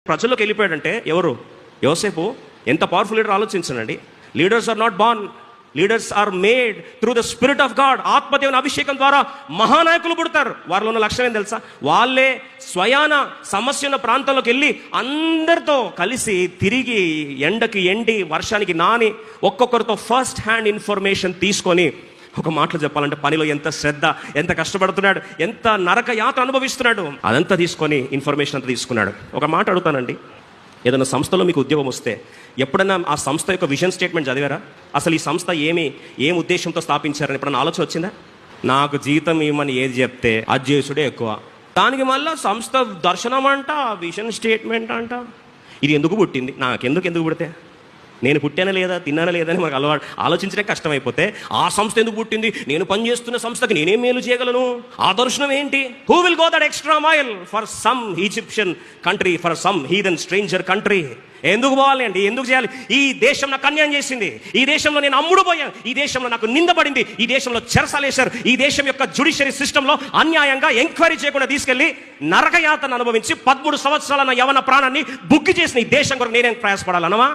ప్రజల్లోకి వెళ్ళిపోయాడంటే ఎవరు? యోసేపు. ఎంత పవర్ఫుల్ లీడర్ ఆలోచించండి. Leaders are not born, leaders are made through the spirit of God. ఆత్మదేవుని అభిషేకం ద్వారా మహానాయకులు పుడతారు. వారిలో ఉన్న లక్షణం ఏం తెలుసా? వాళ్ళే స్వయాన సమస్య ఉన్న ప్రాంతంలోకి వెళ్ళి అందరితో కలిసి తిరిగి ఎండకి ఎండి వర్షానికి నాని ఒక్కొక్కరితో ఫస్ట్ హ్యాండ్ ఇన్ఫర్మేషన్ తీసుకొని, ఒక మాటలు చెప్పాలంటే పనిలో ఎంత శ్రద్ధ, ఎంత కష్టపడుతున్నాడు, ఎంత నరక యాత్ర అనుభవిస్తున్నాడు, అదంతా తీసుకొని ఇన్ఫర్మేషన్ అంతా తీసుకున్నాడు. ఒక మాట అడుగుతానండి, ఏదైనా సంస్థలో మీకు ఉద్యోగం వస్తే ఎప్పుడైనా ఆ సంస్థ యొక్క విజన్ స్టేట్మెంట్ చదివారా? అసలు ఈ సంస్థ ఏం ఉద్దేశంతో స్థాపించారని ఎప్పుడైనా ఆలోచన వచ్చిందా? నాకు జీతం ఇవ్వమని ఏది చెప్తే అది చేసుడే ఎక్కువ. దానికి మళ్ళీ సంస్థ దర్శనం అంట, విజన్ స్టేట్మెంట్ అంట. ఇది ఎందుకు పుట్టింది? నాకెందుకు పుడితే? నేను పుట్టానా లేదా, తిన్నానా లేదా అని మనకు అలవాటు ఆలోచించడం కష్టమైపోతే, ఆ సంస్థ ఎందుకు పుట్టింది, నేను పనిచేస్తున్న సంస్థకి నేనేం మేలు చేయగలను, ఆ దర్శనం ఏంటి? Who will go that extra mile for some Egyptian country, for some heathen stranger country? ఎందుకు పోవాలి అండి? ఎందుకు చేయాలి? ఈ దేశం నాకు అన్యాయం చేసింది, ఈ దేశంలో నేను అమ్ముడు పోయాను, ఈ దేశంలో నాకు నిందపడింది, ఈ దేశంలో చెరసాలేశారు, ఈ దేశం యొక్క జ్యుడిషియరీ సిస్టంలో అన్యాయంగా ఎంక్వైరీ చేయకుండా తీసుకెళ్లి నరకయాతను అనుభవించి 13 సంవత్సరాల యవన ప్రాణాన్ని బుగ్గి చేసిన ఈ దేశం కొరకు నేనేం ప్రయాసపడాలనవా?